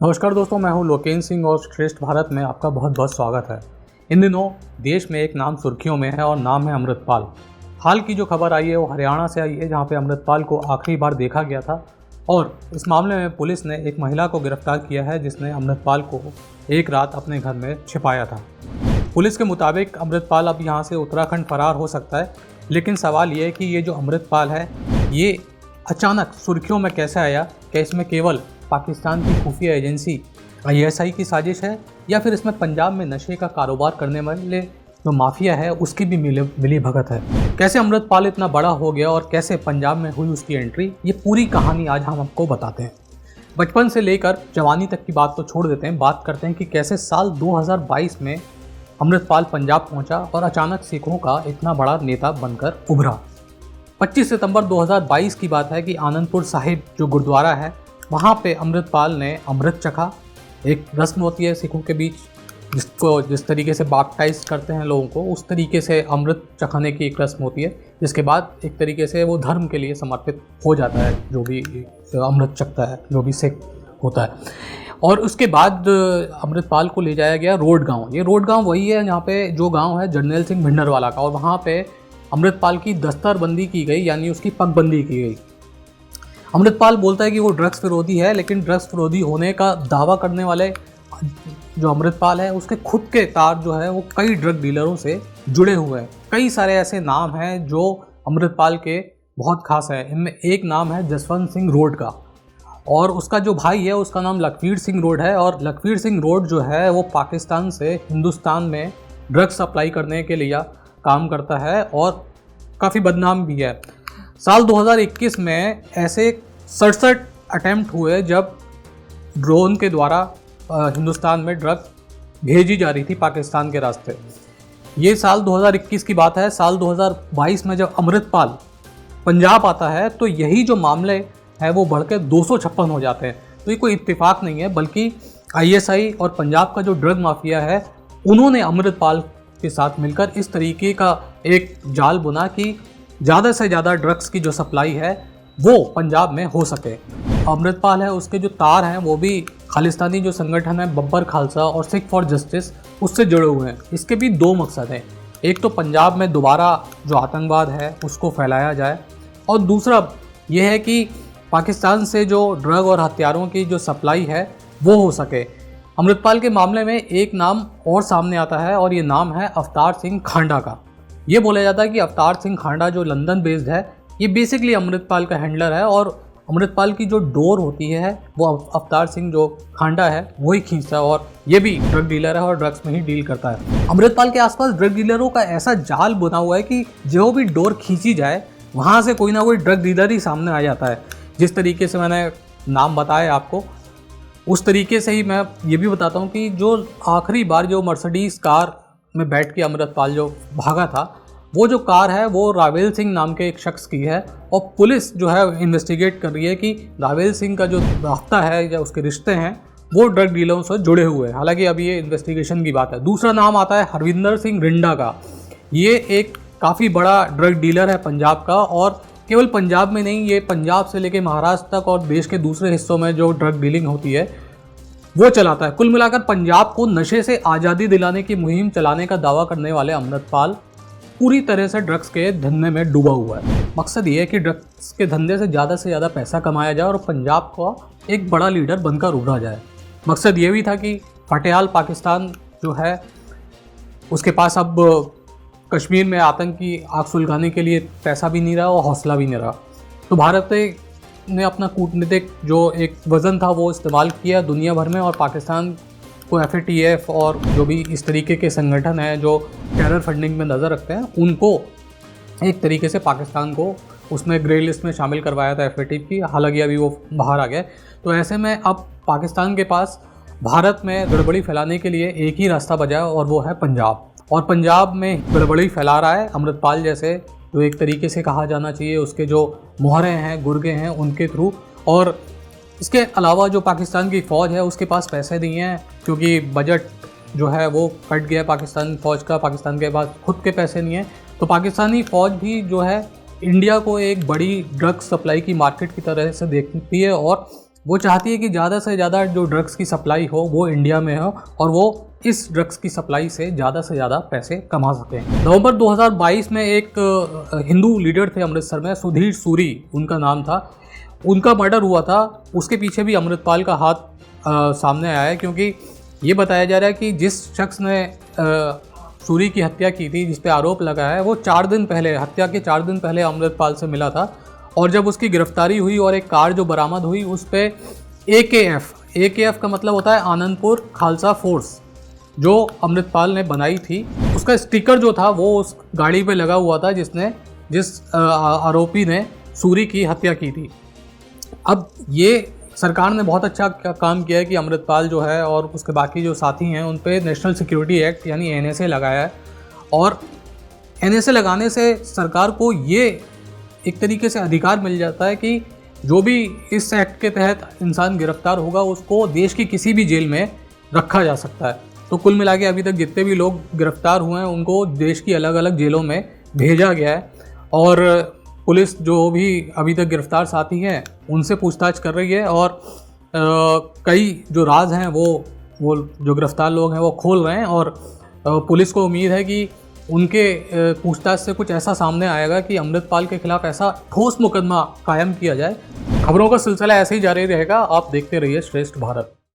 नमस्कार दोस्तों, मैं हूं लोकेन सिंह और श्रेष्ठ भारत में आपका बहुत बहुत स्वागत है। इन दिनों देश में एक नाम सुर्खियों में है और नाम है अमृतपाल। हाल की जो खबर आई है वो हरियाणा से आई है, जहां पे अमृतपाल को आखिरी बार देखा गया था और इस मामले में पुलिस ने एक महिला को गिरफ्तार किया है जिसने अमृतपाल को एक रात अपने घर में छिपाया था। पुलिस के मुताबिक अमृतपाल अब यहाँ से उत्तराखंड फरार हो सकता है, लेकिन सवाल ये है कि ये जो अमृतपाल है ये अचानक सुर्खियों में कैसे आया। क्या इसमें केवल पाकिस्तान की खुफिया एजेंसी ISI की साजिश है या फिर इसमें पंजाब में नशे का कारोबार करने वाले जो माफिया है उसकी भी मिली भगत है। कैसे अमृतपाल इतना बड़ा हो गया और कैसे पंजाब में हुई उसकी एंट्री, ये पूरी कहानी आज हम आपको बताते हैं। बचपन से लेकर जवानी तक की बात तो छोड़ देते हैं, बात करते हैं कि कैसे साल 2022 में अमृतपाल पंजाब पहुंचा और अचानक सिखों का इतना बड़ा नेता बनकर उभरा। 25 सितंबर 2022 की बात है कि आनंदपुर साहिब जो गुरुद्वारा है वहाँ पे अमृतपाल ने अमृत चखा। एक रस्म होती है सिखों के बीच, जिस तरीके से बैप्टाइज करते हैं लोगों को, उस तरीके से अमृत चखाने की एक रस्म होती है, जिसके बाद एक तरीके से वो धर्म के लिए समर्पित हो जाता है जो भी अमृत चखता है, जो भी सिख होता है। और उसके बाद अमृतपाल को ले जाया गया रोड गाँव। ये रोड गाँव वही है यहाँ पे जो गाँव है जर्नैल सिंह भिंडरवाला का, और वहाँ पे अमृतपाल की दस्तरबंदी की गई, यानी उसकी पगबंदी की गई। अमृतपाल बोलता है कि वो ड्रग्स विरोधी है, लेकिन ड्रग्स विरोधी होने का दावा करने वाले जो अमृतपाल है उसके खुद के तार जो है वो कई ड्रग डीलरों से जुड़े हुए हैं। कई सारे ऐसे नाम हैं जो अमृतपाल के बहुत खास है। इनमें एक नाम है जसवंत सिंह रोड का, और उसका जो भाई है उसका नाम लखवीर सिंह रोड है। और लखवीर सिंह रोड जो है वो पाकिस्तान से हिंदुस्तान में ड्रग्स सप्लाई करने के लिए काम करता है और काफ़ी बदनाम भी है। साल 2021 में ऐसे 67 अटैम्प्ट हुए जब ड्रोन के द्वारा हिंदुस्तान में ड्रग भेजी जा रही थी पाकिस्तान के रास्ते। ये साल 2021 की बात है। साल 2022 में जब अमृतपाल पंजाब आता है तो यही जो मामले हैं वो बढ़ के 256 हो जाते हैं। तो ये कोई इत्तेफाक नहीं है, बल्कि ISI और पंजाब का जो ड्रग माफिया है उन्होंने अमृतपाल के साथ मिलकर इस तरीके का एक जाल बुना कि ज़्यादा से ज़्यादा ड्रग्स की जो सप्लाई है वो पंजाब में हो सके। अमृतपाल है उसके जो तार हैं वो भी खालिस्तानी जो संगठन है बब्बर खालसा और सिख फॉर जस्टिस उससे जुड़े हुए हैं। इसके भी दो मकसद हैं, एक तो पंजाब में दोबारा जो आतंकवाद है उसको फैलाया जाए, और दूसरा ये है कि पाकिस्तान से जो ड्रग और हथियारों की जो सप्लाई है वो हो सके। अमृतपाल के मामले में एक नाम और सामने आता है और ये नाम है अवतार सिंह खांडा का। ये बोला जाता है कि अवतार सिंह खांडा जो लंदन बेस्ड है ये बेसिकली अमृतपाल का हैंडलर है, और अमृतपाल की जो डोर होती है वो अवतार सिंह जो खांडा है वही खींचता है, और ये भी ड्रग डीलर है और ड्रग्स में ही डील करता है। अमृतपाल के आसपास ड्रग डीलरों का ऐसा जाल बुना हुआ है कि जो भी डोर खींची जाए वहाँ से कोई ना कोई ड्रग डीलर ही सामने आ जाता है। जिस तरीके से मैंने नाम बताया आपको, उस तरीके से ही मैं ये भी बताता हूँ कि जो आखिरी बार जो मर्सिडीज़ कार में बैठ के अमृतपाल जो भागा था, वो जो कार है वो रावेल सिंह नाम के एक शख्स की है, और पुलिस जो है इन्वेस्टिगेट कर रही है कि रावेल सिंह का जो रास्ता है या उसके रिश्ते हैं वो ड्रग डीलरों से जुड़े हुए हैं। हालांकि अभी ये इन्वेस्टिगेशन की बात है। दूसरा नाम आता है हरविंदर सिंह रिंडा का। ये एक काफ़ी बड़ा ड्रग डीलर है पंजाब का, और केवल पंजाब में नहीं, ये पंजाब से लेकर महाराष्ट्र तक और देश के दूसरे हिस्सों में जो ड्रग डीलिंग होती है वो चलाता है। कुल मिलाकर पंजाब को नशे से आज़ादी दिलाने की मुहिम चलाने का दावा करने वाले अमृतपाल पूरी तरह से ड्रग्स के धंधे में डूबा हुआ है। मकसद ये है कि ड्रग्स के धंधे से ज़्यादा पैसा कमाया जाए और पंजाब को एक बड़ा लीडर बनकर उभरा जाए। मकसद ये भी था कि फटेहाल पाकिस्तान जो है उसके पास अब कश्मीर में आतंक की आग सुलगाने के लिए पैसा भी नहीं रहा और हौसला भी नहीं रहा। तो भारत ने अपना कूटनीतिक जो एक वज़न था वो इस्तेमाल किया दुनिया भर में, और पाकिस्तान को FATF और जो भी इस तरीके के संगठन हैं जो टेरर फंडिंग में नज़र रखते हैं उनको एक तरीके से पाकिस्तान को उसमें ग्रे लिस्ट में शामिल करवाया था FATF की। हालांकि अभी वो बाहर आ गए। तो ऐसे में अब पाकिस्तान के पास भारत में गड़बड़ी फैलाने के लिए एक ही रास्ता बचा और वो है पंजाब, और पंजाब में गड़बड़ी फैला रहा है अमृतपाल जैसे जो एक तरीके से कहा जाना चाहिए उसके जो मोहरे हैं गुर्गे हैं उनके थ्रू। और इसके अलावा जो पाकिस्तान की फ़ौज है उसके पास पैसे नहीं हैं, क्योंकि बजट जो है वो कट गया पाकिस्तान फ़ौज का। पाकिस्तान के पास खुद के पैसे नहीं हैं, तो पाकिस्तानी फ़ौज भी जो है इंडिया को एक बड़ी ड्रग सप्लाई की मार्केट की तरह से देखती है, और वो चाहती है कि ज़्यादा से ज़्यादा जो ड्रग्स की सप्लाई हो वो इंडिया में हो और वो इस ड्रग्स की सप्लाई से ज़्यादा पैसे कमा सकें। नवंबर 2022 में एक हिंदू लीडर थे अमृतसर में, सुधीर सूरी उनका नाम था, उनका मर्डर हुआ था। उसके पीछे भी अमृतपाल का हाथ सामने आया है, क्योंकि ये बताया जा रहा है कि जिस शख्स ने सूरी की हत्या की थी, जिस पे आरोप लगा है, वो 4 दिन पहले, हत्या के 4 दिन पहले अमृतपाल से मिला था। और जब उसकी गिरफ्तारी हुई और एक कार जो बरामद हुई उस पर AKF का मतलब होता है आनंदपुर खालसा फोर्स, जो अमृतपाल ने बनाई थी, उसका स्टिकर जो था वो उस गाड़ी पे लगा हुआ था जिस आरोपी ने सूरी की हत्या की थी। अब ये सरकार ने बहुत अच्छा काम किया है कि अमृतपाल जो है और उसके बाकी जो साथी हैं उन पे नेशनल सिक्योरिटी एक्ट यानी NSA लगाया है। और NSA लगाने से सरकार को ये एक तरीके से अधिकार मिल जाता है कि जो भी इस एक्ट के तहत इंसान गिरफ्तार होगा उसको देश की किसी भी जेल में रखा जा सकता है। तो कुल मिला के अभी तक जितने भी लोग गिरफ्तार हुए हैं उनको देश की अलग अलग जेलों में भेजा गया है और पुलिस जो भी अभी तक गिरफ्तार साथी हैं उनसे पूछताछ कर रही है और कई जो राज हैं वो जो गिरफ्तार लोग हैं वो खोल रहे हैं और पुलिस को उम्मीद है कि उनके पूछताछ से कुछ ऐसा सामने आएगा कि अमृतपाल के खिलाफ ऐसा ठोस मुकदमा कायम किया जाए। खबरों का सिलसिला ऐसे ही जारी रहेगा। आप देखते रहिए श्रेष्ठ भारत।